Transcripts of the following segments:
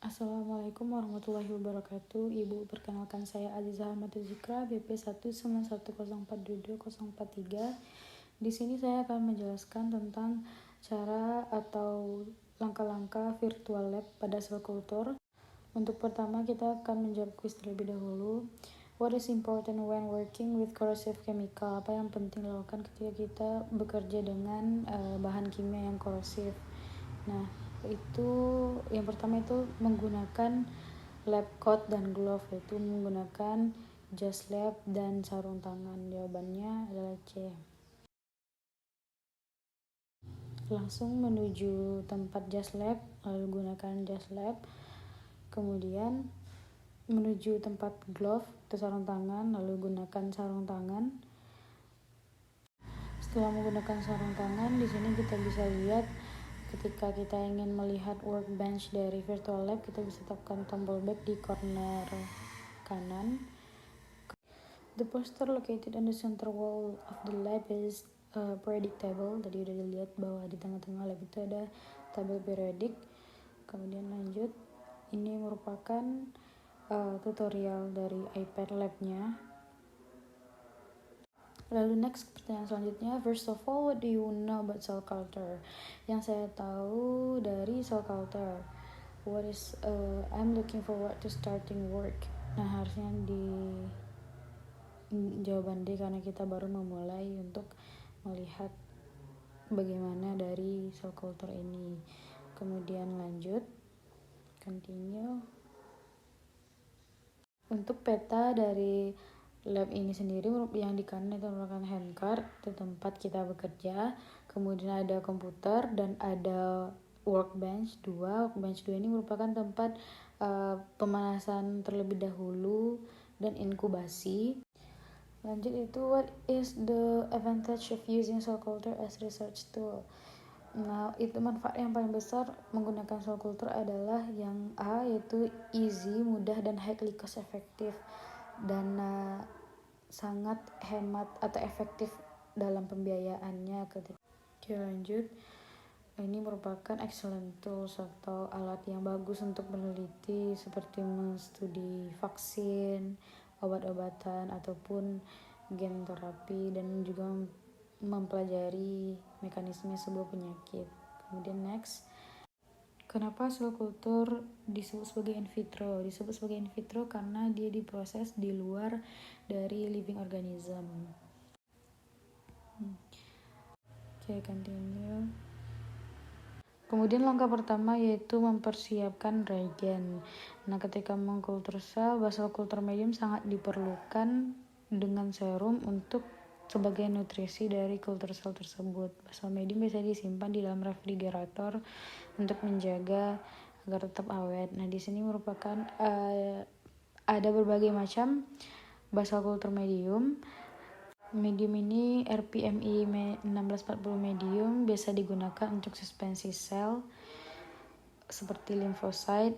Assalamualaikum warahmatullahi wabarakatuh. Ibu, perkenalkan saya Aziza Ahmad Zikra, BP 19104220043. Di sini saya akan menjelaskan tentang cara atau langkah-langkah virtual lab pada sel kultur. Untuk pertama, kita akan menjawab kuis terlebih dahulu. What is important when working with corrosive chemical? Apa yang penting dilakukan ketika kita bekerja dengan bahan kimia yang korosif? Nah, itu yang pertama itu menggunakan lab coat dan glove, yaitu menggunakan jas lab dan sarung tangan. Jawabannya adalah C. Langsung menuju tempat jas lab, lalu gunakan jas lab. Kemudian menuju tempat glove atau sarung tangan, lalu gunakan sarung tangan. Setelah menggunakan sarung tangan, di sini kita bisa lihat ketika kita ingin melihat workbench dari virtual lab, kita bisa tekan tombol back di corner kanan. The poster located on the center wall of the lab is periodic table. Tadi udah dilihat bahwa di tengah-tengah lab itu ada tabel periodik. Kemudian lanjut, ini merupakan tutorial dari iPad Lab-nya. Lalu next, pertanyaan selanjutnya, first of all, what do you know about cell culture? Yang saya tahu dari cell culture, I'm looking forward to starting work. Nah, harusnya di jawaban D karena kita baru memulai untuk melihat bagaimana dari cell culture ini. Kemudian lanjut, continue. Untuk peta dari lab ini sendiri yang di kanan itu merupakan handcart, itu tempat kita bekerja. Kemudian ada komputer dan ada workbench 2. Workbench 2 ini merupakan tempat pemanasan terlebih dahulu dan inkubasi. Lanjut itu, what is the advantage of using cell culture as research tool? Nah, itu manfaat yang paling besar menggunakan cell culture adalah yang A, yaitu easy, mudah, dan highly cost effective, dan sangat hemat atau efektif dalam pembiayaannya. Oke, lanjut. Ini merupakan excellent tools atau alat yang bagus untuk meneliti seperti menstudi vaksin, obat-obatan, ataupun gen terapi, dan juga mempelajari mekanisme sebuah penyakit. Kemudian next, kenapa sel kultur disebut sebagai in vitro? Disebut sebagai in vitro karena dia diproses di luar dari living organism. Oke, continue. Kemudian langkah pertama yaitu mempersiapkan reagen. Nah, ketika mengkultur sel, basal kultur medium sangat diperlukan dengan serum untuk sebagai nutrisi dari kultur sel tersebut. Basal medium bisa disimpan di dalam refrigerator untuk menjaga agar tetap awet. Nah, di sini merupakan ada berbagai macam basal kultur medium. Medium ini RPMI 1640 medium biasa digunakan untuk suspensi sel seperti limfosit.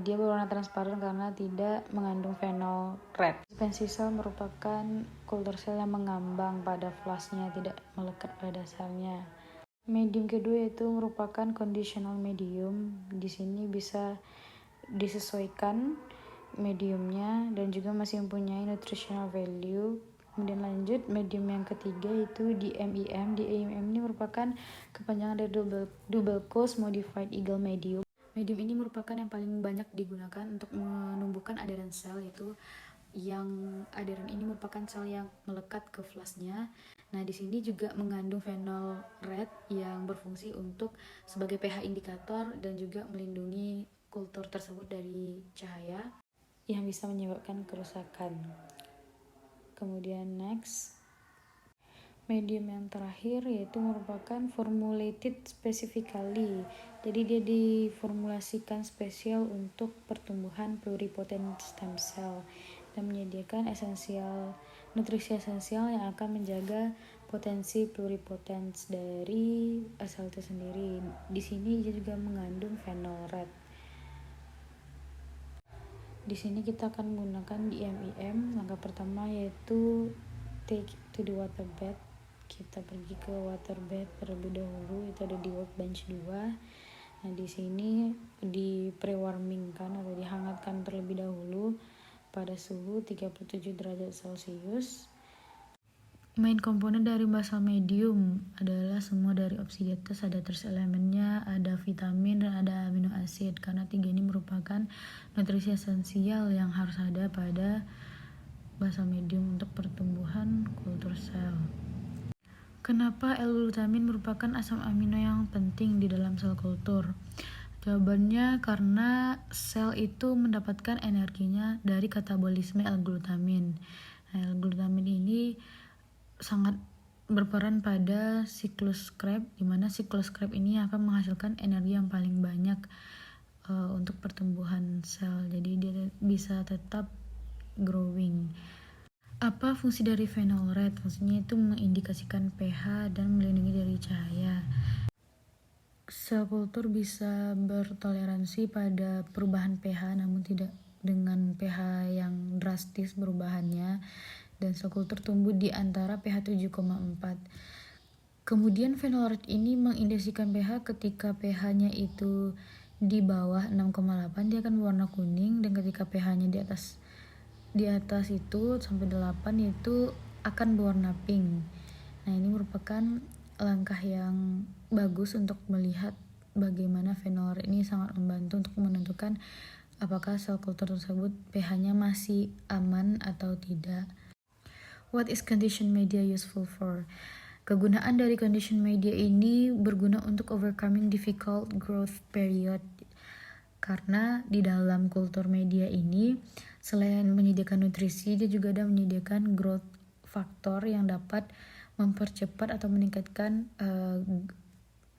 Dia berwarna transparan karena tidak mengandung phenol red. Suspensi sel merupakan kultur sel yang mengambang pada flasnya, tidak melekat pada dasarnya. Medium kedua itu merupakan conditional medium. Di sini bisa disesuaikan mediumnya dan juga masih mempunyai nutritional value. Kemudian lanjut, medium yang ketiga itu DMEM. DMEM ini merupakan kepanjangan dari double coast modified eagle medium. Medium ini merupakan yang paling banyak digunakan untuk menumbuhkan adheran sel, yaitu yang adheran ini merupakan sel yang melekat ke flasnya. Nah, di sini juga mengandung phenol red yang berfungsi untuk sebagai pH indikator dan juga melindungi kultur tersebut dari cahaya yang bisa menyebabkan kerusakan. Kemudian next, medium yang terakhir yaitu merupakan formulated specifically. Jadi dia diformulasikan spesial untuk pertumbuhan pluripotent stem cell dan menyediakan nutrisi esensial yang akan menjaga potensi pluripotens dari sel itu sendiri. Di sini dia juga mengandung phenol red. Di sini kita akan menggunakan DMEM. Langkah pertama yaitu take to the water bed. Kita pergi ke water bed terlebih dahulu, itu ada di workbench 2. Nah, di sini di pre-warmingkan atau dihangatkan terlebih dahulu pada suhu 37 derajat Celcius. Main komponen dari basal medium adalah semua dari opsi di atas, ada trace elemennya, ada vitamin, dan ada amino acid, karena tiga ini merupakan nutrisi esensial yang harus ada pada basal medium untuk pertumbuhan kultur sel. Kenapa L-glutamin merupakan asam amino yang penting di dalam sel kultur? Jawabannya karena sel itu mendapatkan energinya dari katabolisme L-glutamin. Nah, L-glutamin ini sangat berperan pada siklus Krebs, di mana siklus Krebs ini akan menghasilkan energi yang paling banyak untuk pertumbuhan sel. Jadi dia bisa tetap growing. Apa fungsi dari phenol red? Fungsinya itu mengindikasikan pH dan melindungi dari cahaya. Sel kultur bisa bertoleransi pada perubahan pH, namun tidak dengan pH yang drastis perubahannya, dan sel kultur tumbuh di antara pH 7,4. Kemudian phenol red ini mengindikasikan pH ketika pH-nya itu di bawah 6,8 dia akan berwarna kuning, dan ketika pH-nya di atas itu sampai 8 itu akan berwarna pink. Nah, ini merupakan langkah yang bagus untuk melihat bagaimana phenol red ini sangat membantu untuk menentukan apakah sel kultur tersebut pH-nya masih aman atau tidak. What is condition media useful for? Kegunaan dari condition media ini berguna untuk overcoming difficult growth period, karena di dalam kultur media ini selain menyediakan nutrisi, dia juga ada menyediakan growth factor yang dapat mempercepat atau meningkatkan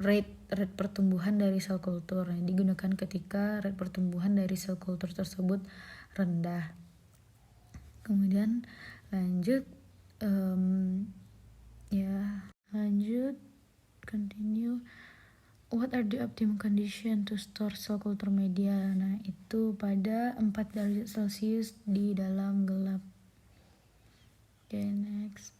rate pertumbuhan dari sel kultur. Nah, digunakan ketika rate pertumbuhan dari sel kultur tersebut rendah. Kemudian lanjut continue. What are the optimum condition to store sel kultur media? Nah, itu pada 4 derajat Celcius di dalam gelap. Next.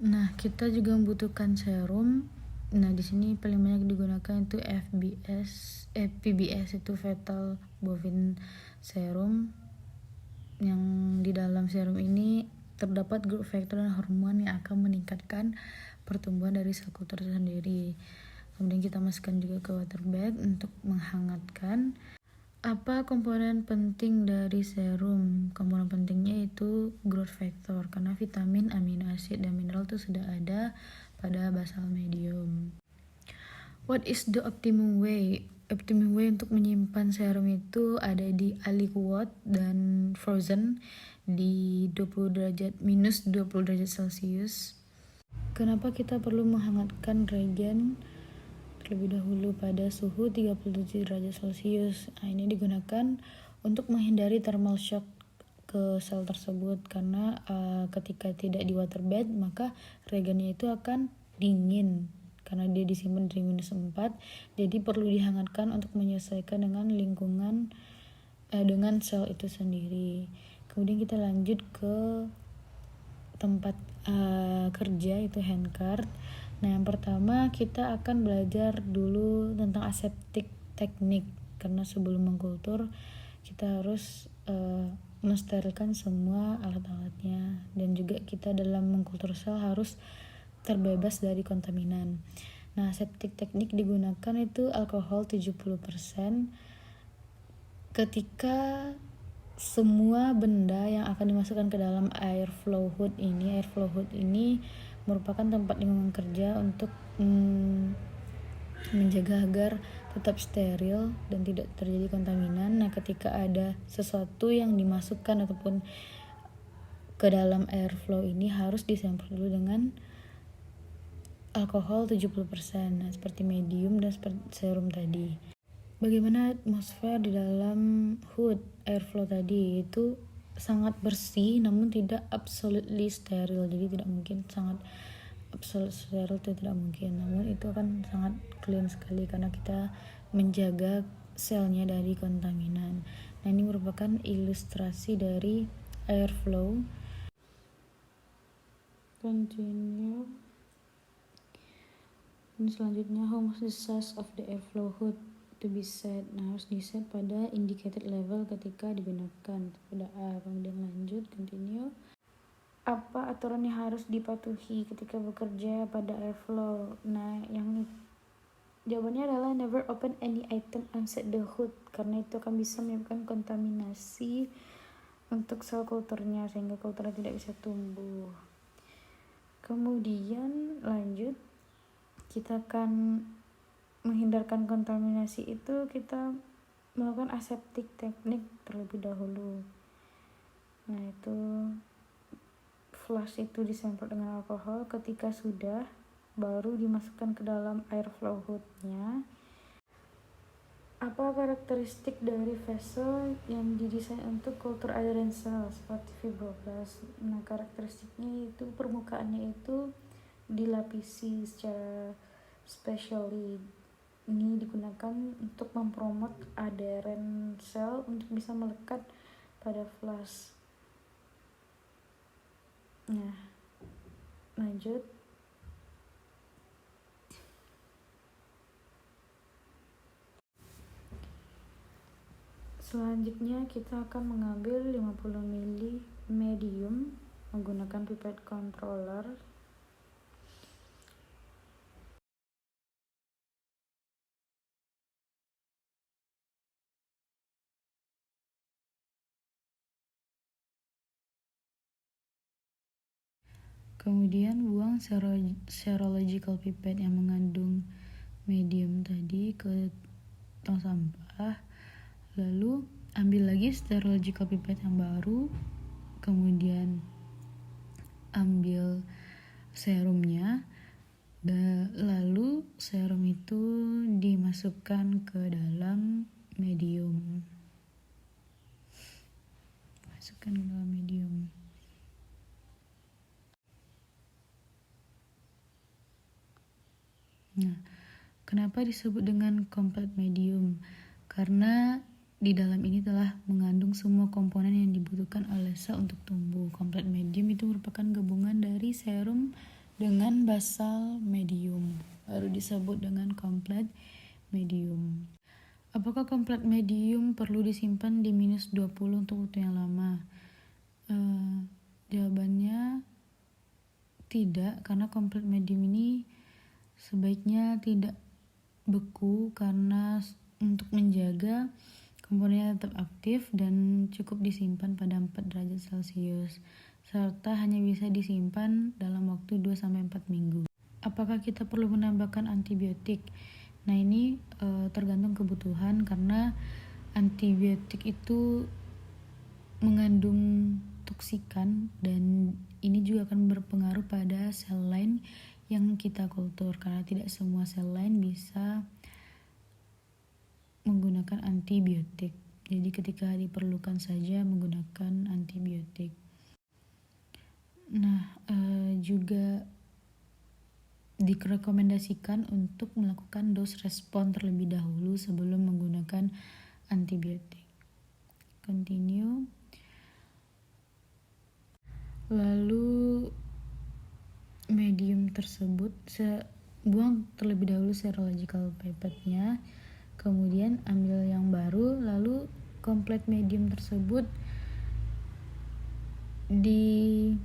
Nah, kita juga membutuhkan serum. Nah, di sini paling banyak digunakan itu PBS itu fetal bovine serum. Yang di dalam serum ini terdapat growth factor dan hormon yang akan meningkatkan pertumbuhan dari sel kultur itu sendiri. Kemudian kita masukkan juga ke water bed untuk menghangatkan. Apa komponen penting dari serum? Komponen pentingnya itu growth factor, karena vitamin, amino acid, dan mineral itu sudah ada pada basal medium. What is the optimum way? Optimum way untuk menyimpan serum itu ada di aliquot dan frozen di minus 20 derajat Celcius. Kenapa kita perlu menghangatkan reagen terlebih dahulu pada suhu 37 derajat Celcius? Nah, ini digunakan untuk menghindari thermal shock ke sel tersebut, karena ketika tidak di water bed maka reagennya itu akan dingin karena dia disimpan di minus 4, jadi perlu dihangatkan untuk menyesuaikan dengan lingkungan dengan sel itu sendiri. Kemudian kita lanjut ke tempat kerja, itu handcart. Nah, yang pertama kita akan belajar dulu tentang aseptik teknik, karena sebelum mengkultur kita harus mensterilkan semua alat-alatnya, dan juga kita dalam mengkultur sel harus terbebas dari kontaminan. Nah, aseptik teknik digunakan itu alkohol 70%. Ketika semua benda yang akan dimasukkan ke dalam airflow hood ini merupakan tempat lingkungan kerja untuk menjaga agar tetap steril dan tidak terjadi kontaminan. Nah, ketika ada sesuatu yang dimasukkan ataupun ke dalam airflow ini harus disemprot dulu dengan alkohol 70%. Nah, seperti medium dan seperti serum tadi. Bagaimana atmosfer di dalam hood airflow tadi? Itu sangat bersih namun tidak absolutely steril, jadi tidak mungkin sangat absolute steril, itu tidak mungkin, namun itu akan sangat clean sekali karena kita menjaga selnya dari kontaminan. Nah, ini merupakan ilustrasi dari airflow. Continue. Dan selanjutnya, how much the size of the airflow hood to be set. Nah, harus di set pada indicated level ketika digunakan pada A. Kemudian lanjut, continue. Apa aturan yang harus dipatuhi ketika bekerja pada airflow? Nah, yang jawabannya adalah never open any item unset the hood, karena itu akan bisa menyebabkan kontaminasi untuk sel kulturnya sehingga kulturnya tidak bisa tumbuh. Kemudian lanjut, kita akan menghindarkan kontaminasi itu, kita melakukan aseptic teknik terlebih dahulu. Nah, itu flash itu disemprot dengan alkohol. Ketika sudah, baru dimasukkan ke dalam airflow hoodnya. Apa karakteristik dari vessel yang didesain untuk kultur adherent cell seperti fibroblast? Nah, karakteristiknya itu permukaannya itu dilapisi secara specially. Ini digunakan untuk mempromot adherent cell untuk bisa melekat pada flask. Nah, lanjut. Selanjutnya kita akan mengambil 50 ml medium menggunakan pipette controller. Kemudian buang serological pipette yang mengandung medium tadi ke tong sampah. Lalu ambil lagi serological pipette yang baru. Kemudian ambil serumnya. Lalu serum itu dimasukkan ke dalam medium. Masukkan ke dalam medium. Nah, kenapa disebut dengan complete medium? Karena di dalam ini telah mengandung semua komponen yang dibutuhkan oleh sel untuk tumbuh. Complete medium itu merupakan gabungan dari serum dengan basal medium, baru disebut dengan complete medium. Apakah complete medium perlu disimpan di minus 20 untuk waktu yang lama? Jawabannya tidak, karena complete medium ini sebaiknya tidak beku karena untuk menjaga komponennya tetap aktif dan cukup disimpan pada 4 derajat Celcius, serta hanya bisa disimpan dalam waktu 2-4 minggu. Apakah kita perlu menambahkan antibiotik? Nah, ini tergantung kebutuhan, karena antibiotik itu mengandung toksikan dan ini juga akan berpengaruh pada sel lain yang kita kultur, karena tidak semua sel lain bisa menggunakan antibiotik. Jadi ketika diperlukan saja menggunakan antibiotik. Nah, juga direkomendasikan untuk melakukan dose respon terlebih dahulu sebelum menggunakan antibiotik. Continue. Lalu medium tersebut buang terlebih dahulu serological pipette-nya. Kemudian ambil yang baru, lalu complete medium tersebut diambil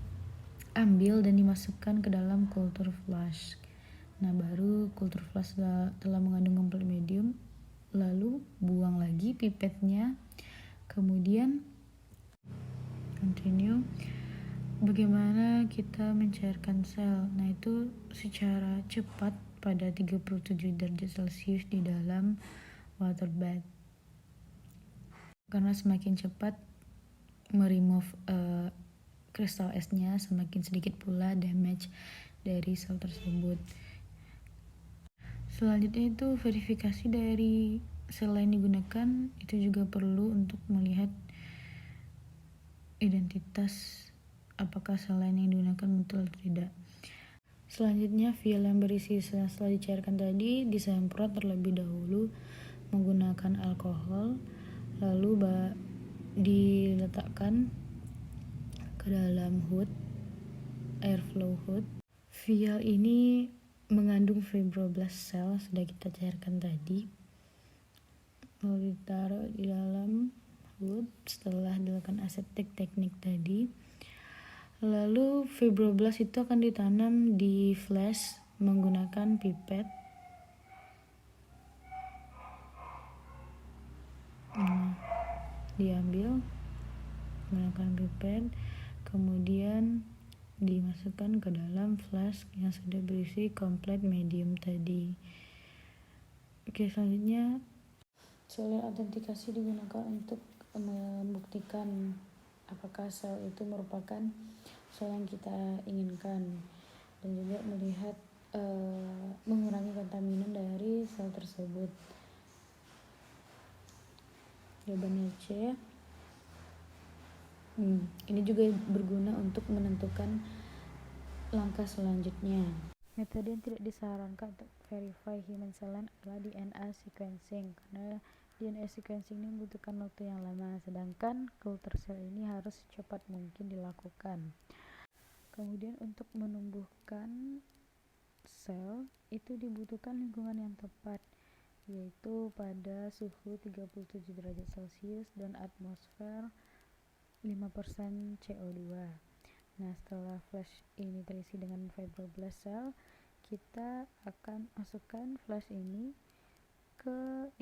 dan dimasukkan ke dalam culture flask. Nah, baru culture flask telah mengandung complete medium, lalu buang lagi pipette-nya. Kemudian continue. Bagaimana kita mencairkan sel? Nah, itu secara cepat pada 37 derajat Celcius di dalam water bath, karena semakin cepat meremove kristal esnya, semakin sedikit pula damage dari sel tersebut. Selanjutnya itu verifikasi dari sel lain digunakan, itu juga perlu untuk melihat identitas apakah sel lain yang digunakan betul atau tidak. Selanjutnya, vial yang berisi sel setelah dicairkan tadi disemprot terlebih dahulu menggunakan alkohol, lalu diletakkan ke dalam hood, airflow hood. Vial ini mengandung fibroblast cell sudah kita cairkan tadi, lalu ditaruh di dalam hood setelah dilakukan aseptik teknik tadi. Lalu fibroblast itu akan ditanam di flash menggunakan pipet. Diambil menggunakan pipet, kemudian dimasukkan ke dalam flask yang sudah berisi komplit medium tadi. Oke, selanjutnya sel autentikasi digunakan untuk membuktikan apakah sel itu merupakan sel yang kita inginkan, dan juga melihat mengurangi kontaminan dari sel tersebut. Jawabannya C. Ini juga berguna untuk menentukan langkah selanjutnya. Metode yang tidak disarankan untuk verify human cell line adalah DNA sequencing, karena DNA sequencing ini membutuhkan waktu yang lama, sedangkan culture cell ini harus secepat mungkin dilakukan. Kemudian untuk menumbuhkan sel itu dibutuhkan lingkungan yang tepat, yaitu pada suhu 37 derajat Celcius dan atmosfer 5% CO2. Nah, setelah flash ini terisi dengan fibroblast cell, kita akan masukkan flash ini ke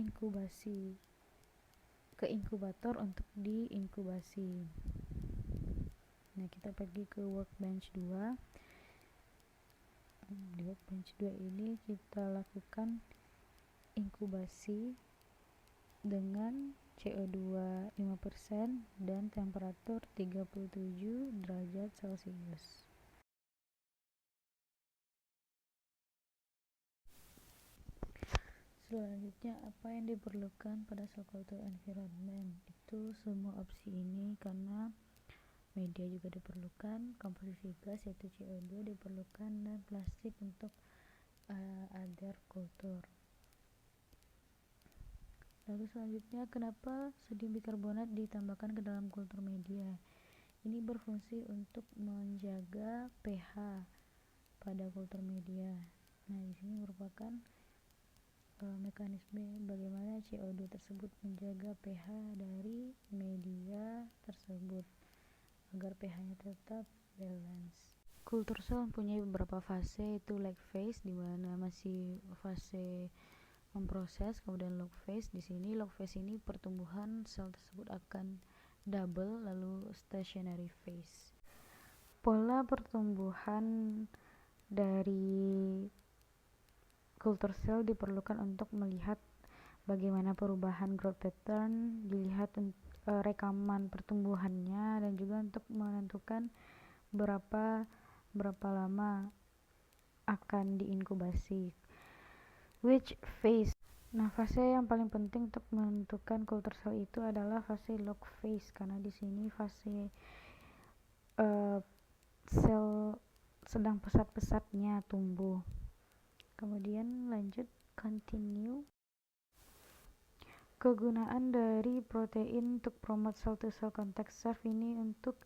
inkubator untuk diinkubasi. Nah, kita pergi ke workbench 2. Di workbench 2 ini kita lakukan inkubasi dengan CO2 5% dan temperatur 37 derajat Celcius. Selanjutnya, apa yang diperlukan pada cell culture environment? Itu semua opsi ini karena media juga diperlukan, komposisi gas yaitu CO2 diperlukan, dan plastik untuk agar kultur. Lalu selanjutnya, kenapa sodium bikarbonat ditambahkan ke dalam kultur media? Ini berfungsi untuk menjaga pH pada kultur media. Nah, di sini merupakan mekanisme bagaimana CO2 tersebut menjaga pH dari media tersebut agar pH-nya tetap balance. Kultur sel mempunyai beberapa fase, yaitu lag phase di mana masih fase memproses, kemudian log phase. Di sini log phase ini pertumbuhan sel tersebut akan double, lalu stationary phase. Pola pertumbuhan dari culture cell diperlukan untuk melihat bagaimana perubahan growth pattern, dilihat rekaman pertumbuhannya, dan juga untuk menentukan berapa lama akan diinkubasi. Which phase? Nah, fase yang paling penting untuk menentukan culture cell itu adalah fase log phase, karena di sini fase sel sedang pesat-pesatnya tumbuh. Kemudian lanjut continue. Kegunaan dari protein untuk promote cell to cell contact serve ini untuk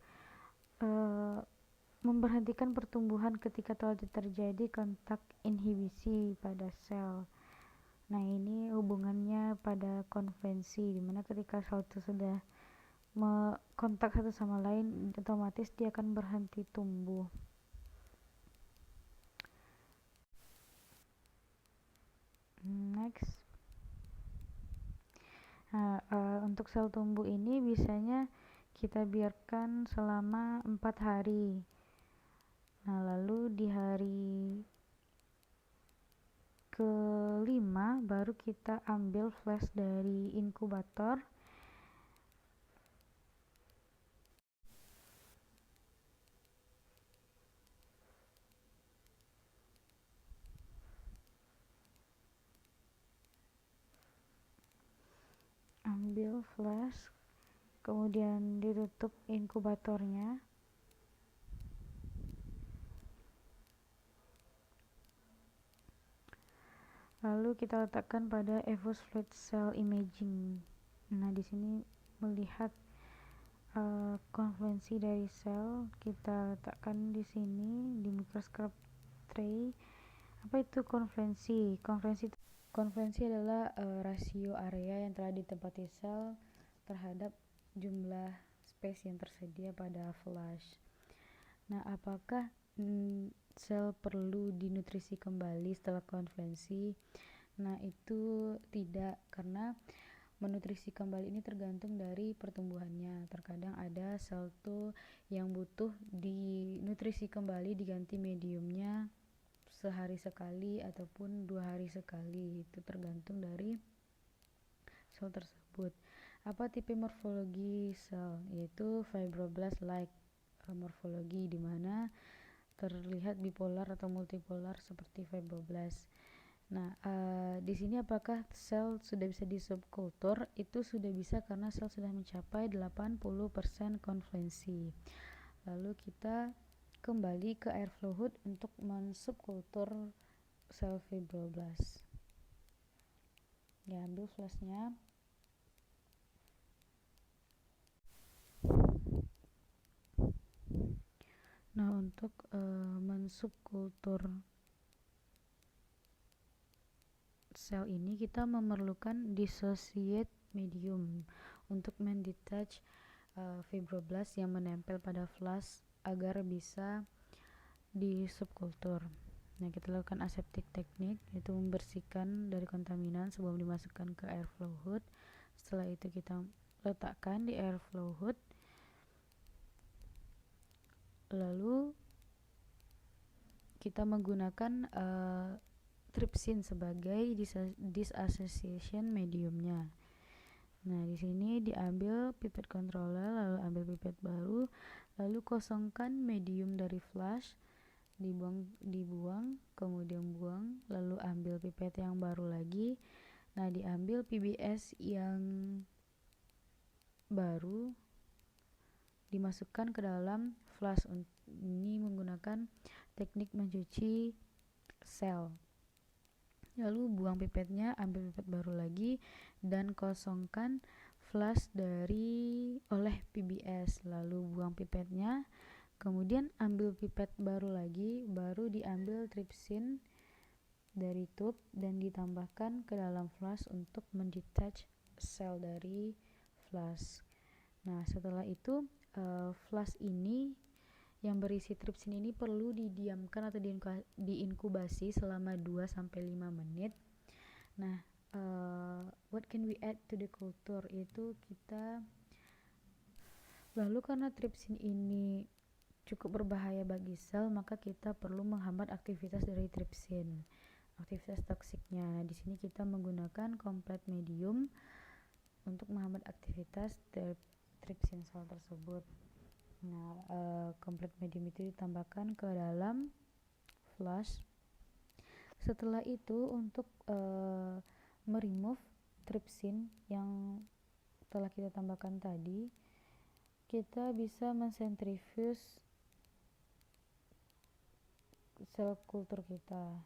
memberhentikan pertumbuhan ketika telah terjadi kontak inhibisi pada sel. Nah, ini hubungannya pada konvensi, dimana ketika sel itu sudah kontak satu sama lain, otomatis dia akan berhenti tumbuh. Next. Nah, untuk sel tumbuh ini biasanya kita biarkan selama 4 hari. Nah, lalu di hari ke-5 baru kita ambil flash dari inkubator. Ambil flash, kemudian ditutup inkubatornya. Lalu kita letakkan pada EVOS fluid cell imaging. Nah, di sini melihat konvensi dari sel, kita letakkan di sini di microscope tray Apa itu konferensi? Konferensi adalah rasio area yang telah ditempati sel terhadap jumlah space yang tersedia pada flash. Nah, apakah sel perlu dinutrisi kembali setelah konferensi? Nah, itu tidak, karena menutrisi kembali ini tergantung dari pertumbuhannya. Terkadang ada sel tuh yang butuh dinutrisi kembali, diganti mediumnya sehari sekali ataupun 2 hari sekali, itu tergantung dari sel tersebut. Apa tipe morfologi sel? Yaitu fibroblast like morfologi, di mana terlihat bipolar atau multipolar seperti fibroblast. Nah, di sini apakah sel sudah bisa disubkultur? Itu sudah bisa karena sel sudah mencapai 80% konferensi. Lalu kita kembali ke air flow hood untuk mensubkultur sel fibroblast. Ya, ambil flashnya. Nah, untuk mensubkultur sel ini kita memerlukan dissociate medium untuk mendetach fibroblast yang menempel pada flash agar bisa disubkultur. Nah, kita lakukan aseptic teknik, yaitu membersihkan dari kontaminan sebelum dimasukkan ke air flow hood. Setelah itu kita letakkan di air flow hood, lalu kita menggunakan trypsin sebagai disassociation mediumnya. Nah, di sini diambil pipet controller, lalu ambil pipet baru, lalu kosongkan medium dari flash, dibuang, kemudian buang, lalu ambil pipet yang baru lagi. Nah, diambil PBS yang baru, dimasukkan ke dalam flash. Ini menggunakan teknik mencuci sel. Lalu buang pipetnya, ambil pipet baru lagi, dan kosongkan flash oleh PBS. Lalu buang pipetnya, kemudian ambil pipet baru lagi, baru diambil trypsin dari tube dan ditambahkan ke dalam flash untuk mendetach sel dari flash. Nah, setelah itu flash ini yang berisi trypsin ini perlu didiamkan atau diinkubasi selama 2-5 menit. Nah, what can we add to the culture? Itu kita lalu karena trypsin ini cukup berbahaya bagi sel, maka kita perlu menghambat aktivitas dari trypsin, aktivitas toksiknya. Nah, di sini kita menggunakan komplet medium untuk menghambat aktivitas trypsin sel tersebut. Nah, komplet medium itu ditambahkan ke dalam flash. Setelah itu untuk meremove trypsin yang telah kita tambahkan tadi, kita bisa mensentrifuge sel kultur kita.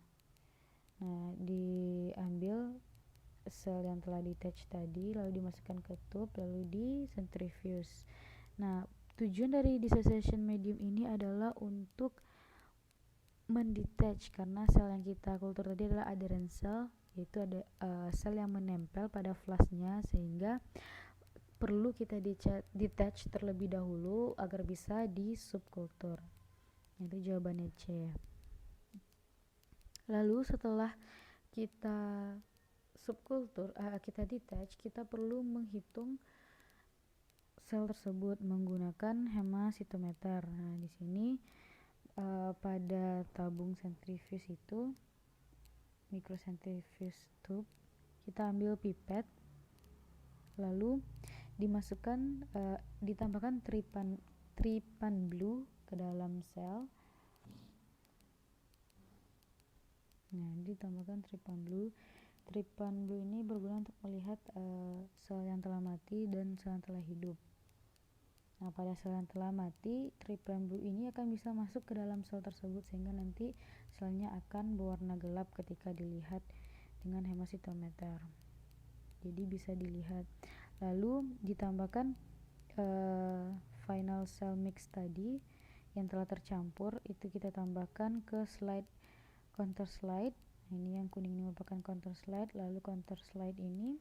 Nah, diambil sel yang telah detach tadi, lalu dimasukkan ke tube, lalu disentrifuge. Nah, tujuan dari dissociation medium ini adalah untuk mendetach, karena sel yang kita kultur tadi adalah adherent cell, yaitu ada sel yang menempel pada flashnya, sehingga perlu kita detach terlebih dahulu agar bisa disubkultur. Itu jawabannya C. Lalu setelah kita subkultur, kita detach, kita perlu menghitung sel tersebut menggunakan hemasitometer. Nah, di sini pada tabung sentrifuge itu, microcentrifuge tube, kita ambil pipet, lalu ditambahkan trypan blue ke dalam sel. Nah, ditambahkan trypan blue. Trypan blue ini berguna untuk melihat sel yang telah mati dan sel yang telah hidup. Nah, pada sel yang telah mati, trypan blue ini akan bisa masuk ke dalam sel tersebut, sehingga nanti selnya akan berwarna gelap ketika dilihat dengan hemasitometer. Jadi bisa dilihat. Lalu ditambahkan final cell mix tadi yang telah tercampur, itu kita tambahkan ke slide counter slide. Nah, ini yang kuning ini merupakan counter slide. Lalu counter slide ini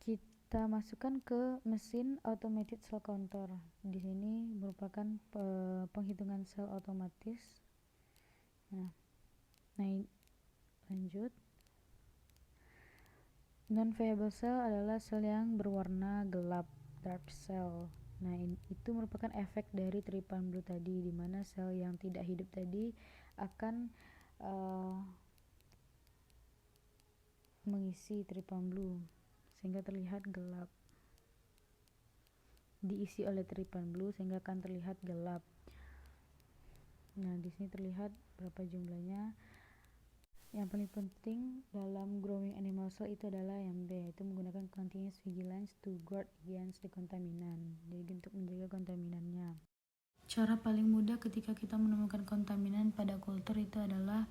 kita masukkan ke mesin automated cell counter. Di sini merupakan penghitungan sel otomatis. Nah, lanjut. Non-viable cell adalah sel yang berwarna gelap, dark cell. Nah, itu merupakan efek dari tripan blue tadi, di mana sel yang tidak hidup tadi akan mengisi tripan blue sehingga terlihat gelap. Diisi oleh tripan blue sehingga akan terlihat gelap. Nah, di sini terlihat berapa jumlahnya. Yang paling penting dalam growing animal cell itu adalah yang B, yaitu menggunakan continuous vigilance to guard against the contaminant. Jadi untuk menjaga kontaminannya. Cara paling mudah ketika kita menemukan kontaminan pada kultur itu adalah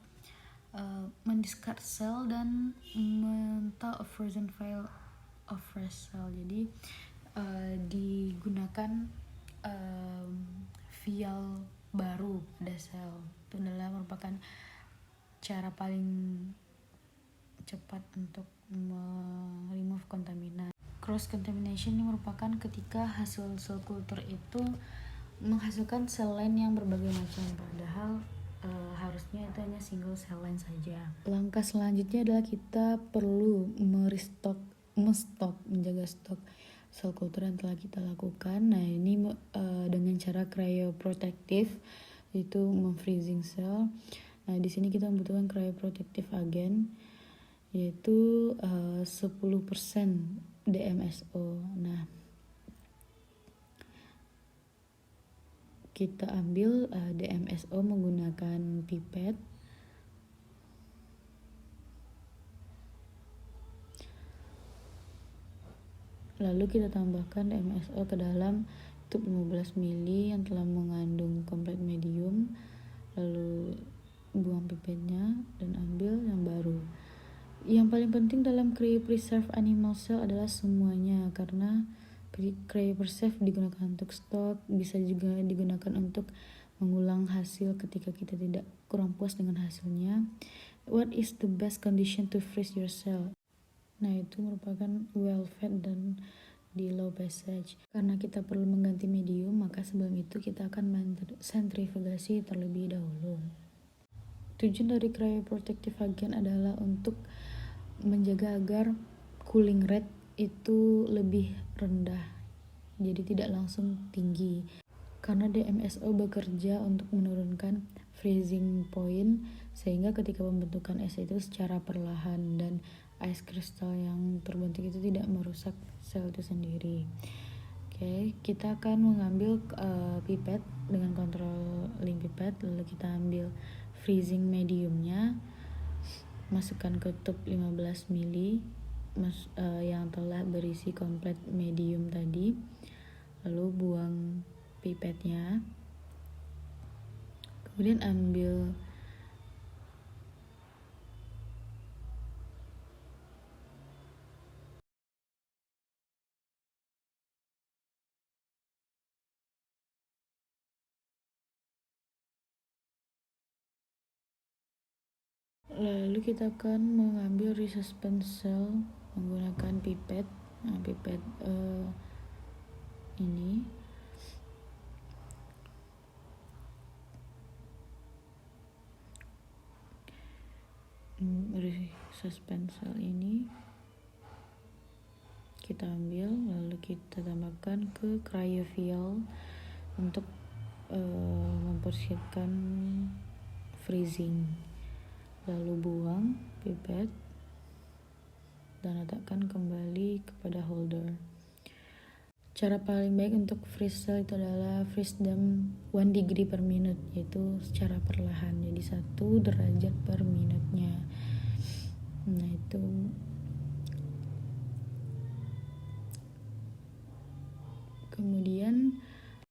mendiscard cell dan menthaw a frozen vial of fresh cell. Jadi digunakan vial baru pada sel. Itu adalah merupakan cara paling cepat untuk remove kontaminan. Cross contamination ini merupakan ketika hasil sel kultur itu menghasilkan sel lain yang berbagai macam, padahal harusnya itu hanya single cell line saja. Langkah selanjutnya adalah kita perlu menjaga stok sel kultur yang telah kita lakukan. Nah, ini dengan cara cryoprotective, yaitu memfreezing sel. Nah, di sini kita membutuhkan cryoprotective agent, yaitu 10% DMSO. Nah, kita ambil DMSO menggunakan pipet. Lalu kita tambahkan DMSO ke dalam tube 15 ml yang telah mengandung komplet medium. Lalu buang pipetnya dan ambil yang baru. Yang paling penting dalam cryopreserve animal cell adalah semuanya, karena cryopreserve digunakan untuk stok, bisa juga digunakan untuk mengulang hasil ketika kita tidak kurang puas dengan hasilnya. What is the best condition to freeze your cell? Nah, itu merupakan well fed dan di low passage. Karena kita perlu mengganti medium, maka sebelum itu kita akan sentrifugasi terlebih dahulu. Tujuan dari cryoprotective agent adalah untuk menjaga agar cooling rate itu lebih rendah, jadi tidak langsung tinggi. Karena DMSO bekerja untuk menurunkan freezing point, sehingga ketika pembentukan es itu secara perlahan dan ice crystal yang terbentuk itu tidak merusak sel itu sendiri. Oke, kita akan mengambil pipet dengan controlling pipet, lalu kita ambil freezing mediumnya, masukkan ke tube 15 ml yang telah berisi komplet medium tadi, lalu buang pipetnya, kemudian ambil lalu kita akan mengambil resuspense cell menggunakan pipet. Nah, pipet ini resuspense cell ini kita ambil, lalu kita tambahkan ke cryovial untuk mempersiapkan freezing. Lalu buang pipet dan letakkan kembali kepada holder. Cara paling baik untuk freeze cell itu adalah freeze them 1 degree per minute, yaitu secara perlahan, jadi 1 derajat per minutnya. Nah, itu kemudian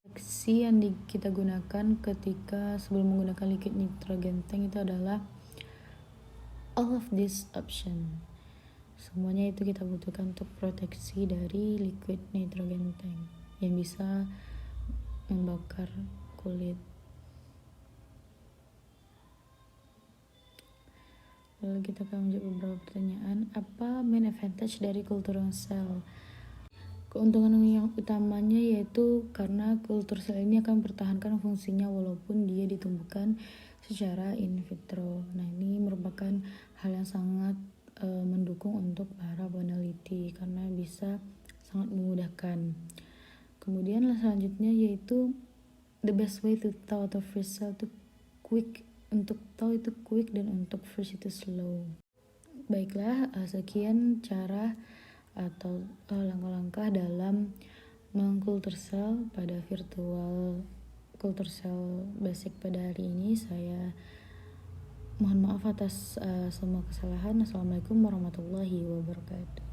reaksi yang kita gunakan ketika sebelum menggunakan liquid nitrogen tank itu adalah all of this option. Semuanya itu kita butuhkan untuk proteksi dari liquid nitrogen tank yang bisa membakar kulit. Lalu kita akan menjawab beberapa pertanyaan. Apa main advantage dari cultural cell? Keuntungan yang utamanya yaitu karena kultur sel ini akan mempertahankan fungsinya walaupun dia ditumbuhkan secara in vitro. Nah, ini merupakan hal yang sangat mendukung untuk para peneliti karena bisa sangat memudahkan. Kemudian selanjutnya yaitu the best way to thaw atau freeze cell itu quick. Untuk thaw itu quick dan untuk freeze itu slow. Baiklah, sekian cara atau langkah-langkah dalam mengkultur sel pada virtual kultur sel basic pada hari ini. Saya mohon maaf atas semua kesalahan. Assalamualaikum warahmatullahi wabarakatuh.